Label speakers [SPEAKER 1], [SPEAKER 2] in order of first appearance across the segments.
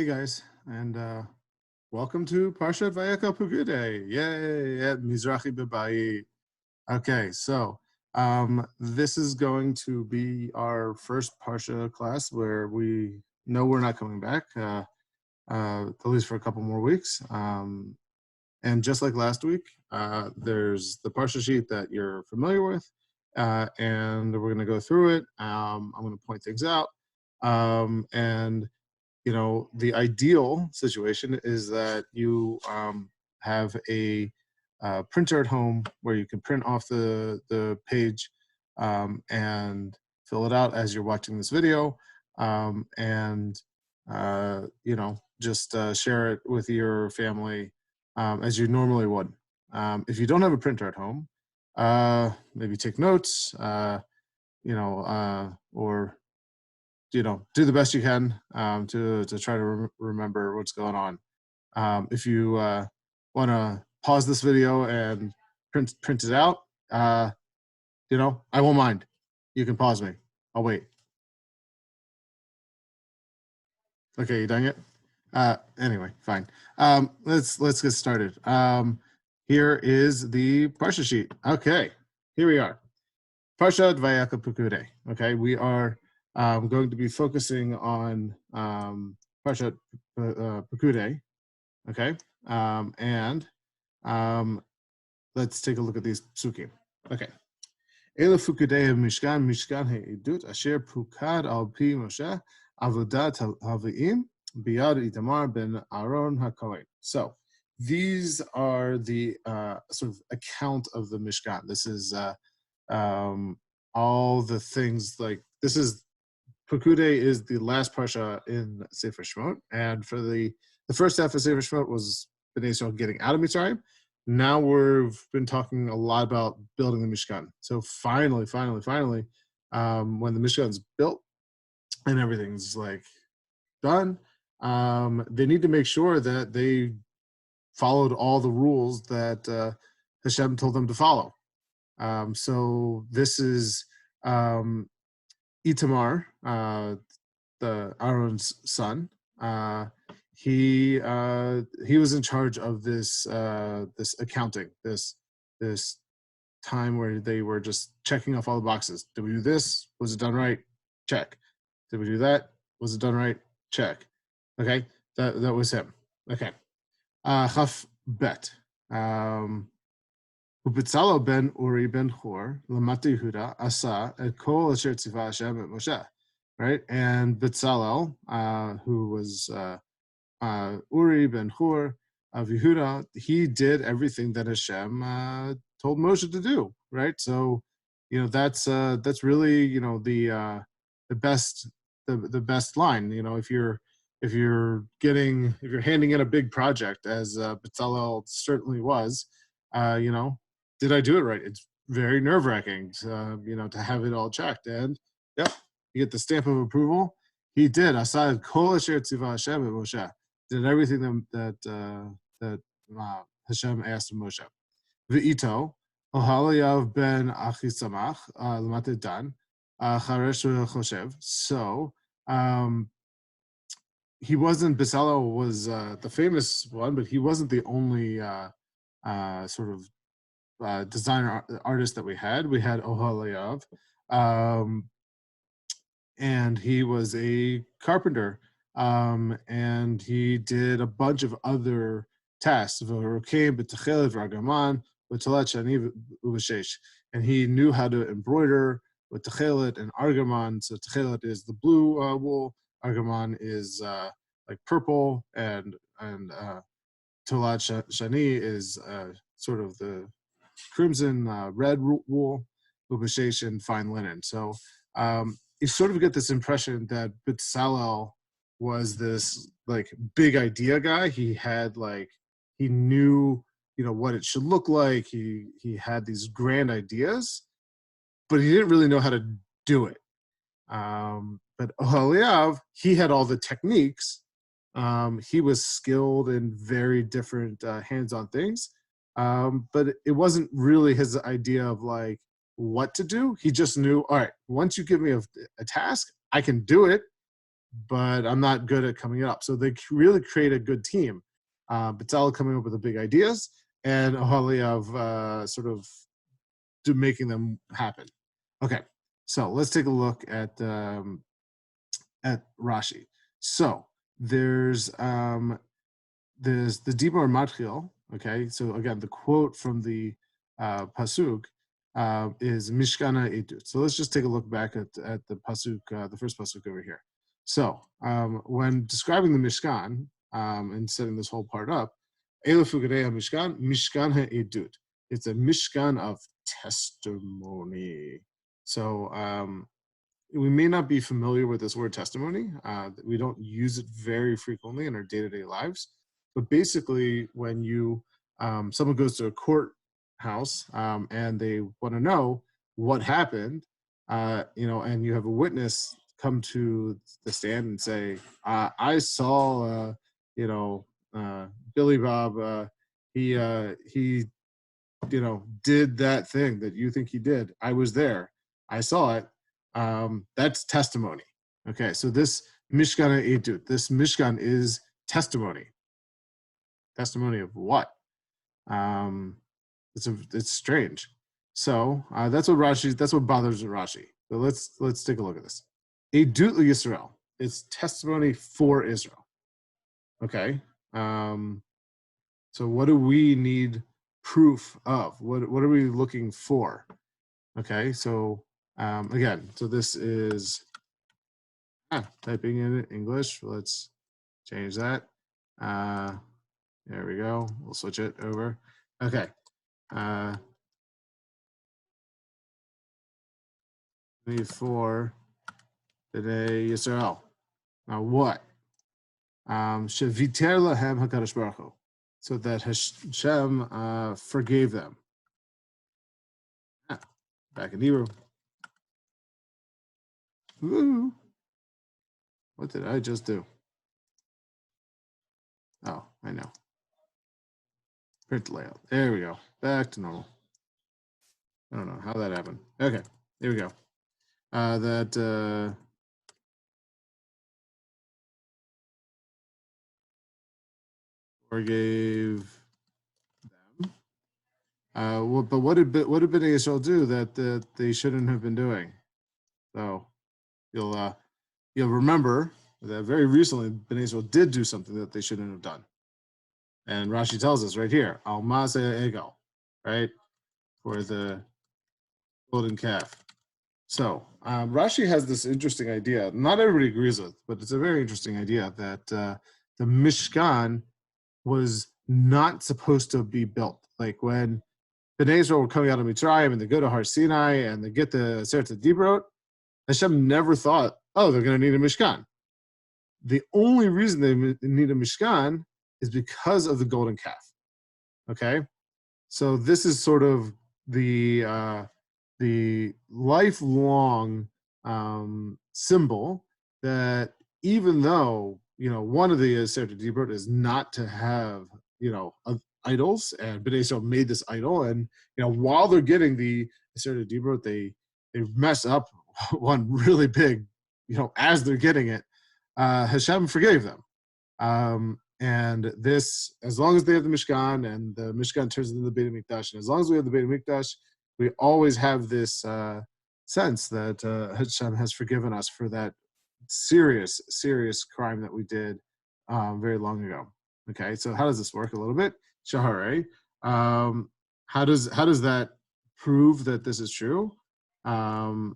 [SPEAKER 1] Hey guys, and welcome to Parshat Vayakhel-Pekudei. Yay, at Mizrahi Bebai. Okay, so this is going to be our first Parsha class where we know we're not coming back, at least for a couple more weeks. And just like last week, there's the Parsha sheet that you're familiar with, and we're going to go through it. I'm going to point things out, and the ideal situation is that you have a printer at home where you can print off the page and fill it out as you're watching this video, and just share it with your family as you normally would. If you don't have a printer at home, maybe take notes, or do the best you can to try to remember what's going on. If you want to pause this video and print it out, I won't mind. You can pause me. I'll wait. Okay, you done yet? Anyway, fine. Let's get started. Here is the Parsha sheet. Okay, here we are. Parshat Vayakhel-Pekudei. Okay, we are going to be focusing on Parshat Pekudei. Okay, and let's take a look at these psukim. Okay. Ela Pekudei Mishkan Ha'edut Asher Pukad Al Pi Moshe Avodat Haviim Biyad Itamar Ben Aaron HaKohen. So these are the sort of account of the Mishkan. This is all the things, like this is Pekudei is the last parsha in Sefer Shemot, and for the first half of Sefer Shemot was Bnei Yisrael getting out of Mitzrayim. Now we've been talking a lot about building the Mishkan. So finally, when the Mishkan's built and everything's like done, they need to make sure that they followed all the rules that Hashem told them to follow. So this is Itamar, the Aaron's son. He was in charge of this accounting, this time where they were just checking off all the boxes. Did we do this? Was it done right? Check. Did we do that? Was it done right? Check. Okay, that was him. Okay. Chaf bet. Ubetzalel ben Uri ben Hur Lamata Yehuda asa et kol asher tzivah Hashem et Moshe. Right, and Betzalel, who was Uri ben Hur of Yehuda, he did everything that Hashem told Moshe to do. Right, so that's really the best line. If you're handing in a big project, as Betzalel certainly was, did I do it right? It's very nerve-wracking, to have it all checked. And yep, you get the stamp of approval. He did. Asad kol asher tzivah Hashem et Moshe. Did everything that Hashem asked of Moshe. V'ito ohalayav ben Achisamach l'matei Dan charesh choshev. So he wasn't. Betzalel was the famous one, but he wasn't the only sort of designer artist that we had. We had Oholiav, and he was a carpenter, and he did a bunch of other tasks. And he knew how to embroider with techelet and argaman. So techelet is the blue wool, argaman is like purple, and tolat shani is sort of the crimson red wool, ubashesh, and fine linen. So you sort of get this impression that Betzalel was this like big idea guy. He had he knew what it should look like. He had these grand ideas, but he didn't really know how to do it. But Oholiav, he had all the techniques. He was skilled in very different hands-on things. But it wasn't really his idea of what to do. He just knew, all right, once you give me a task, I can do it, but I'm not good at coming up. So they really create a good team. Bezalel coming up with the big ideas, and Oholiav sort of making them happen. Okay, so let's take a look at Rashi. So there's the Dibor Matchil. Okay, so again, the quote from the pasuk is Mishkana Edut. So let's just take a look back at the pasuk, the first pasuk over here. So when describing the Mishkan and setting this whole part up, Vayakhel-Pekudei Mishkan, Mishkan Edut. It's a Mishkan of testimony. So we may not be familiar with this word testimony. We don't use it very frequently in our day-to-day lives. But basically, when you someone goes to a courthouse and they want to know what happened, and you have a witness come to the stand and say, "I saw, Billy Bob. He did that thing that you think he did. I was there. I saw it." That's testimony. Okay, so this Mishkan Edut, this Mishkan is testimony. Testimony of what? It's strange. So that's what bothers Rashi. So let's take a look at this. Edut Yisrael. It's testimony for Israel. Okay. So what do we need proof of? What are we looking for? Okay, so again, so this is typing in English. Let's change that. There we go. We'll switch it over. Okay. For today, Yisrael. Now what? Sheviter lahem hakadosh baruch hu, so that Hashem forgave them. Back in Hebrew. Woo. What did I just do? Oh, I know. Print layout. There we go. Back to normal. I don't know how that happened. Okay, here we go. That forgave them. But what did Bnei Yisrael do that they shouldn't have been doing? So you'll remember that very recently Bnei Yisrael did do something that they shouldn't have done. And Rashi tells us right here, Al Maseh Egel, right? For the golden calf. So Rashi has this interesting idea. Not everybody agrees with, but it's a very interesting idea that the Mishkan was not supposed to be built. Like when Bnei Israel were coming out of Mitzrayim and they go to Har Sinai and they get the Aseret Dibrot, Hashem never thought, oh, they're going to need a Mishkan. The only reason they need a Mishkan is because of the golden calf. Okay, so this is sort of the lifelong symbol that even though one of the Aseret Dibrot is not to have idols, and Bnei Israel made this idol, and while they're getting the Aseret Dibrot, they mess up one really big, as they're getting it. Hashem forgave them. And this, as long as they have the Mishkan and the Mishkan turns into the Beit HaMikdash, and as long as we have the Beit HaMikdash, we always have this sense that Hashem has forgiven us for that serious crime that we did very long ago. Okay, so how does this work a little bit? Shaharei. How does that prove that this is true? So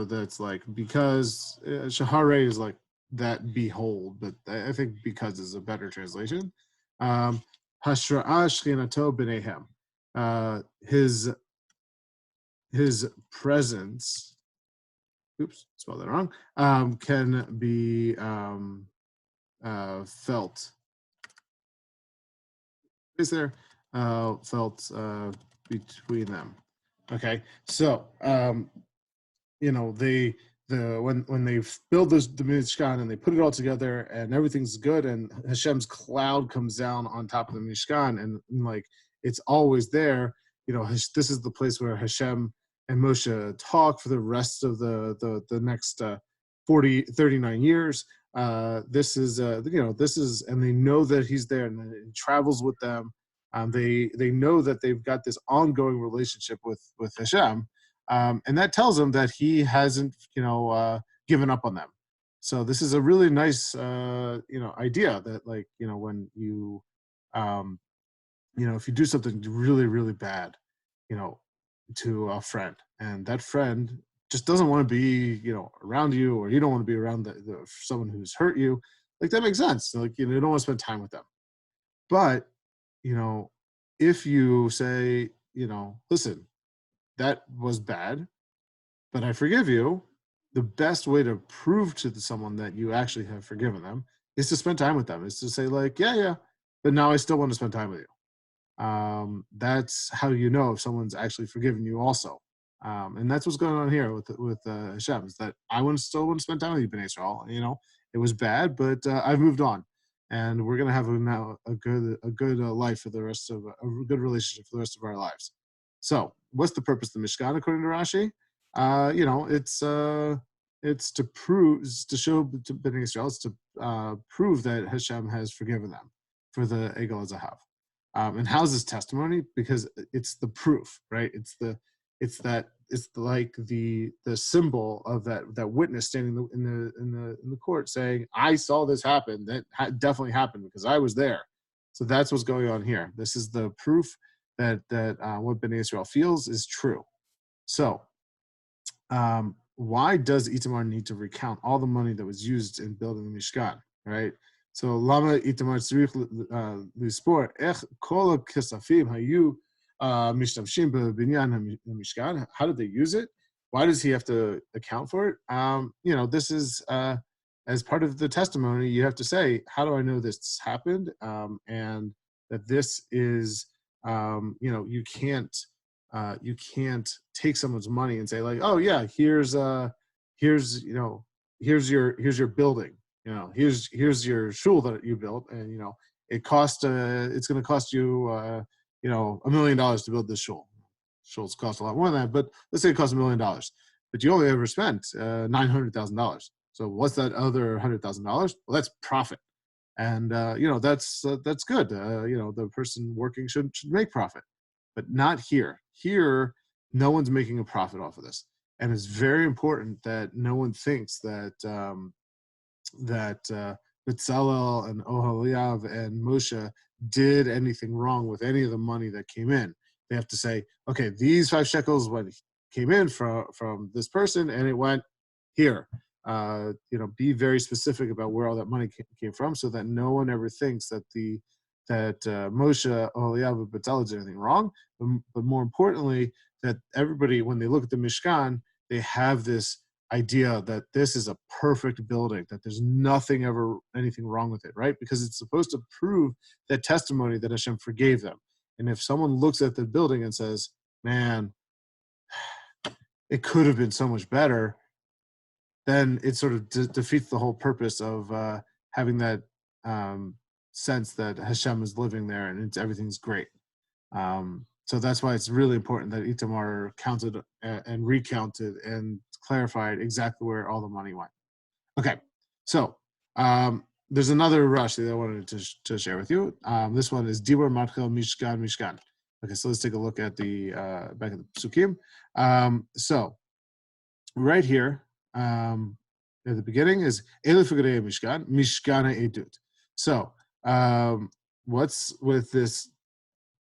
[SPEAKER 1] that's like, because Shaharei is like that behold, but I think because is a better translation. Hashra'a shchinato b'neihem. His presence, oops, spelled that wrong, can be felt. Is there felt between them? Okay, so when they build the Mishkan and they put it all together and everything's good and Hashem's cloud comes down on top of the Mishkan and like it's always there. This is the place where Hashem and Moshe talk for the rest of the next 39 years. This is, and they know that he's there, and he travels with them. They know that they've got this ongoing relationship with Hashem, and that tells them that he hasn't, given up on them. So this is a really nice, idea that, like, when you, um, if you do something really, really bad, you know, to a friend, and that friend just doesn't want to be, around you, or you don't want to be around someone who's hurt you, like, that makes sense. Like, you don't want to spend time with them. But, you know, if you say, listen, that was bad, but I forgive you, the best way to prove to someone that you actually have forgiven them is to spend time with them, is to say, like, yeah, yeah, but now I still want to spend time with you. That's how you know if someone's actually forgiven you also. And that's what's going on here with Hashem, is that I still want to spend time with you, Bnei Israel. It was bad, but I've moved on, and we're gonna have now a good life for the rest of a good relationship for the rest of our lives. So, what's the purpose of the Mishkan according to Rashi? It's to prove, it's to show to Bnei Israel, it's to prove that Hashem has forgiven them for the Egel Zahav. And how's this testimony? Because it's the proof, right? It's like the symbol of that witness standing in the court saying, I saw this happen. That definitely happened because I was there. So that's what's going on here. This is the proof that what Bnei Israel feels is true. So why does Itamar need to recount all the money that was used in building the Mishkan, right? So Lama Itamar tzrich lispor ech kol kesafim hayu mishtamshim b'binyan hamishkan. How did they use it? Why does he have to account for it? This is as part of the testimony. You have to say, how do I know this happened? And that this is, you can't take someone's money and say, like, oh yeah, here's your building, here's your shul that you built, and it's going to cost you $1 million to build this shul. Shuls cost a lot more than that, but let's say it costs $1 million, but you only ever spent $900,000. So what's that other $100,000? Well, that's profit, and that's good. The person working should make profit, but not here. Here, no one's making a profit off of this, and it's very important that no one thinks that Bezalel and Oholiav and Moshe did anything wrong with any of the money that came in. They have to say, okay, these 5 shekels came in from this person, and it went here. Be very specific about where all that money came from, so that no one ever thinks that Moshe, Oholiav, and Bezalel did anything wrong. But more importantly, that everybody, when they look at the Mishkan, they have this idea that this is a perfect building, that there's anything wrong with it, right? Because it's supposed to prove that testimony that Hashem forgave them. And if someone looks at the building and says, man, it could have been so much better, then it sort of defeats the whole purpose of having that sense that Hashem is living there and everything's great. So that's why it's really important that Itamar counted and recounted and clarified exactly where all the money went. Okay, so there's another Rashi that I wanted to share with you. This one is Dibur Matchel Mishkan Mishkan. Okay, so let's take a look at the back of the Psukim. So right here at the beginning is Vayakhel-Pekudei Mishkan Mishkana Edut. So what's with this?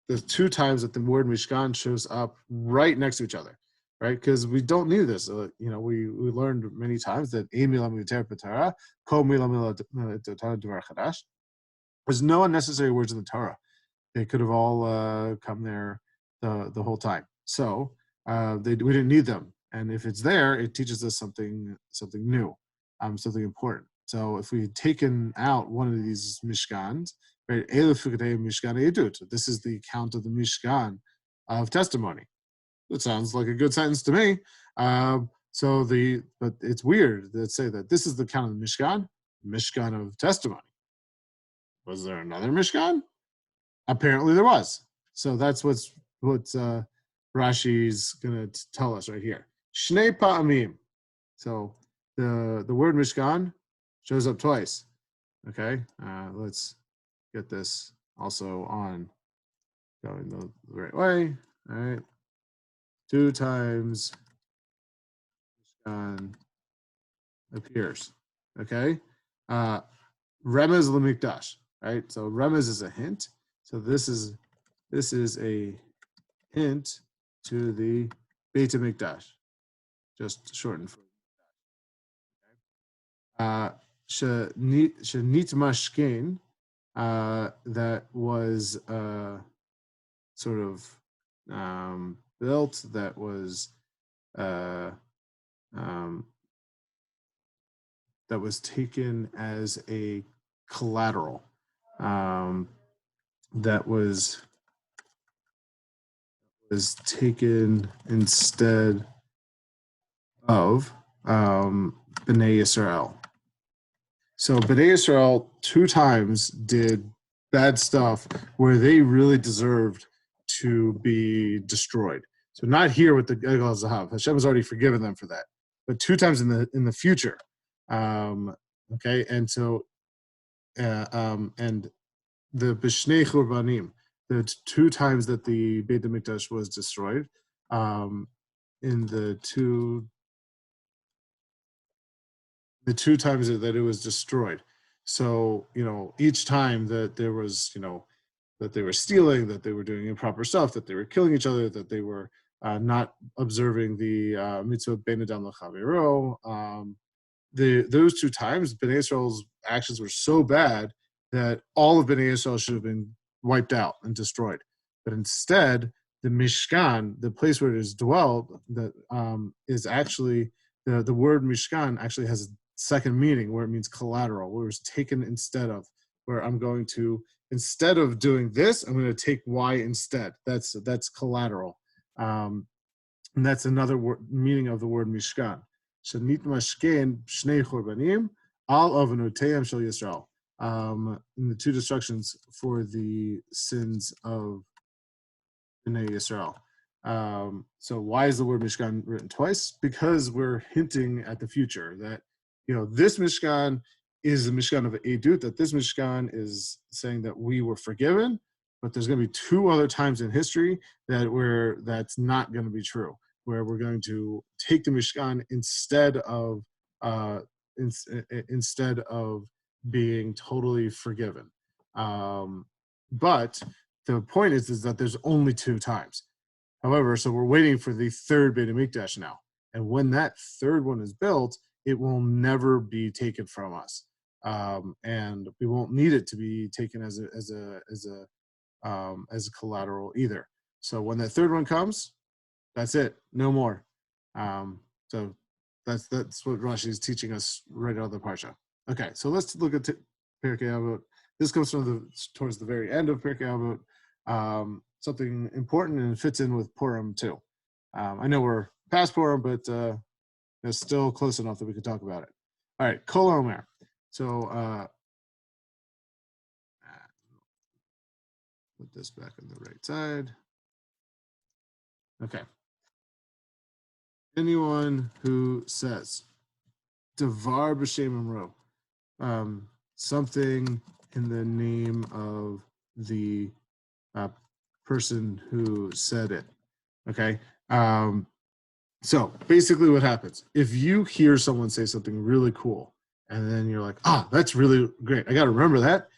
[SPEAKER 1] The 2 times that the word Mishkan shows up right next to each other, right? Because we don't need this. We learned many times that there's no unnecessary words in the Torah. They could have all come there the whole time. So we didn't need them. And if it's there, it teaches us something new, something important. So if we had taken out one of these Mishkans, right, Mishkan Edut, this is the account of the Mishkan of testimony. That sounds like a good sentence to me. But it's weird that say that this is the account of the Mishkan of testimony. Was there another Mishkan? Apparently there was. So that's what Rashi's going to tell us right here. Shnei pa'amim. So the word Mishkan shows up twice. Okay, let's get this also on going the right way. All right, 2 times Mishkan appears. Okay, Remez Lamikdash. Right, so Remez is a hint. So this is a hint to the Beit HaMikdash, just shortened for. Shanit Mashkin, that was sort of built, that was uh, um, taken as a collateral, that was taken instead of Bnei Yisrael. So Bnei Yisrael 2 times did bad stuff where they really deserved to be destroyed. So not here with the Egel Zahav. Hashem has already forgiven them for that, but 2 times in the future. Okay, and so and the Bishnei Churbanim, the 2 times that the Beit HaMikdash was destroyed, in the two times that it was destroyed. So, each time that there was, that they were stealing, that they were doing improper stuff, that they were killing each other, that they were not observing the mitzvah ben adam l'chavero, those 2 times, Bnei Israel's actions were so bad that all of Bnei Israel should have been wiped out and destroyed. But instead, the Mishkan, the place where it is dwelt, that is actually, the word Mishkan actually has a second meaning where it means collateral, where it was taken instead of, where I'm going to, instead of doing this, I'm going to take Y instead. That's collateral. And that's another meaning of the word Mishkan. Shanit mashken shnei churbanim al avonoteihem shel Yisrael. In the 2 destructions for the sins of Bnei Yisrael. So why is the word Mishkan written twice? Because we're hinting at the future that, this Mishkan is the Mishkan of Edut, that this Mishkan is saying that we were forgiven, but there's going to be 2 other times in history that's not going to be true, where we're going to take the Mishkan instead of being totally forgiven. But the point is that there's only 2 times. However, so we're waiting for the 3rd Beit HaMikdash now. And when that 3rd one is built, it will never be taken from us. And we won't need it to be taken as a collateral either. So when that 3rd one comes, that's it, no more. So that's what Rashi is teaching us right out of the parsha. Okay, so let's look at Pirkei Avot. This comes from towards the very end of Pirkei Avot. Something important, and it fits in with Purim too. I know we're past Purim, but it's still close enough that we can talk about it. All right, Kol Omer. So put this back on the right side. Okay. Anyone who says Devar b'Shem Amro, something in the name of the person who said it. Okay. So basically what happens, if you hear someone say something really cool, and then you're like, that's really great, I got to remember that,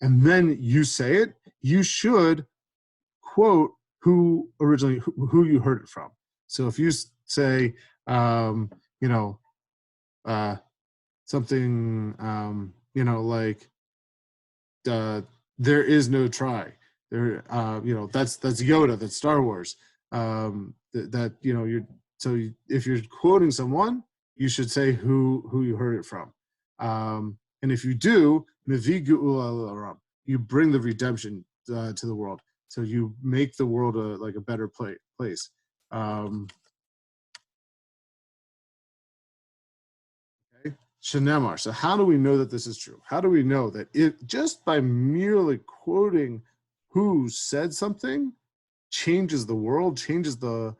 [SPEAKER 1] and then you say it, you should quote who you heard it from. So if you say, something, like, there is no try. There, that's Yoda, that's Star Wars. If you're quoting someone, you should say who you heard it from. And if you do, you bring the redemption to the world. So you make the world a better place. Shenemar. So how do we know that this is true? How do we know that just by merely quoting who said something changes the world, changes the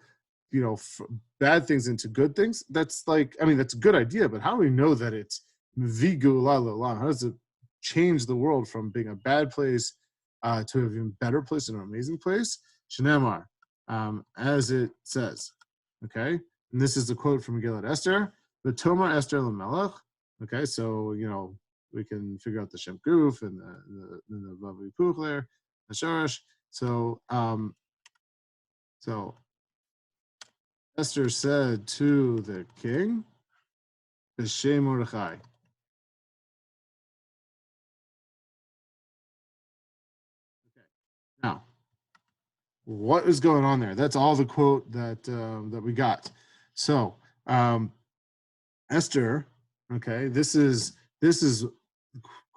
[SPEAKER 1] bad things into good things, that's like, I mean, that's a good idea, but how do we know that it's vigu la la? How does it change the world from being a bad place to an even better place and an amazing place? Shnamar, as it says, okay, and this is a quote from Megillat Esther, the Tomar Esther Lamelech. Okay, so we can figure out the Shem Guf and the Vav Hipuch there, the Sharash. So Esther said to the king, B'Shem Mordechai. Okay. Now, what is going on there? That's all the quote that we got. So Esther, okay, this is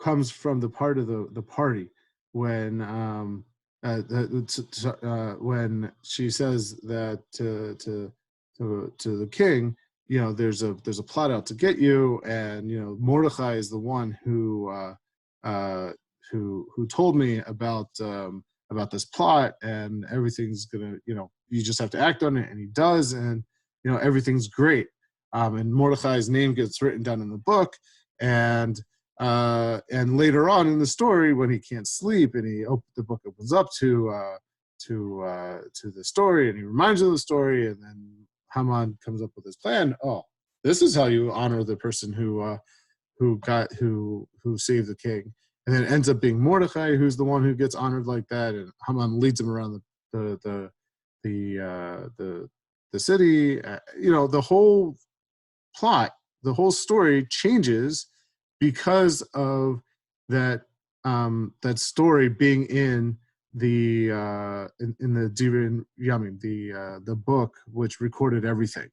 [SPEAKER 1] comes from the part of the party when when she says that to the king, there's a plot out to get you, and Mordechai is the one who told me about this plot, and everything's gonna, you just have to act on it, and he does, and everything's great. And Mordechai's name gets written down in the book, and later on in the story, when he can't sleep and the book opens up to the story, and he reminds you of the story, and then Haman comes up with his plan. Oh, this is how you honor the person who saved the king, and then it ends up being Mordechai who's the one who gets honored like that, and Haman leads him around the city. The whole plot, the whole story changes because of that story being in the Divrei Yamim, the book which recorded everything.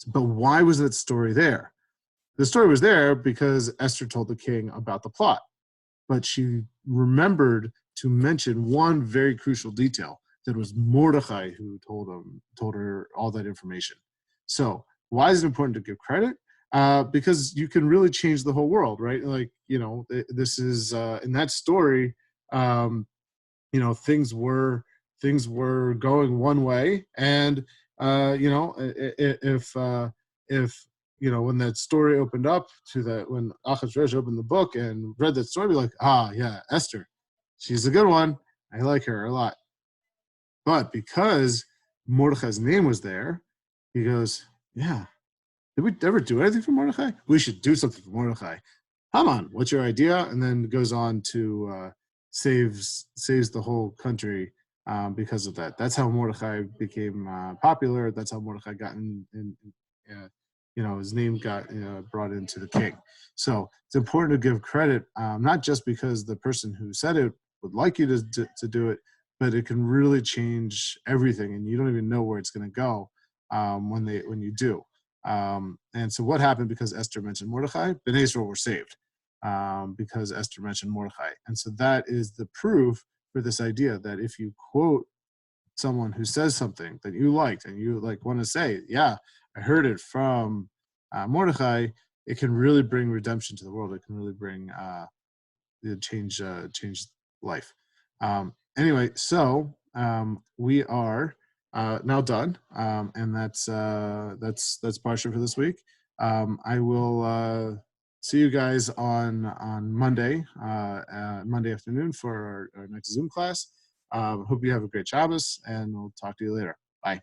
[SPEAKER 1] But why was that story there? The story was there because Esther told the king about the plot, but she remembered to mention one very crucial detail, that it was Mordechai who told her all that information. So why is it important to give credit? Because you can really change the whole world, right? Like, this is in that story, things were going one way, and if when that story opened up when Achashverosh opened the book and read that story, be like, yeah, Esther, she's a good one. I like her a lot. But because Mordechai's name was there, he goes, yeah, did we ever do anything for Mordechai? We should do something for Mordechai. Haman, what's your idea? And then goes on to saves the whole country because of that. That's how Mordechai became popular. That's how Mordechai got his name got brought into the king. So it's important to give credit, not just because the person who said it would like you to do it, but it can really change everything, and you don't even know where it's going to go when you do. And so what happened because Esther mentioned Mordechai? Bnei Israel were saved because Esther mentioned Mordechai. And so that is the proof for this idea that if you quote someone who says something that you liked and you want to say, yeah, I heard it from Mordechai, it can really bring redemption to the world. It can really bring change life. Anyway, so we are now done, and that's Parsha for this week. I will see you guys on Monday, Monday afternoon for our next Zoom class. Hope you have a great Shabbos, and we'll talk to you later. Bye.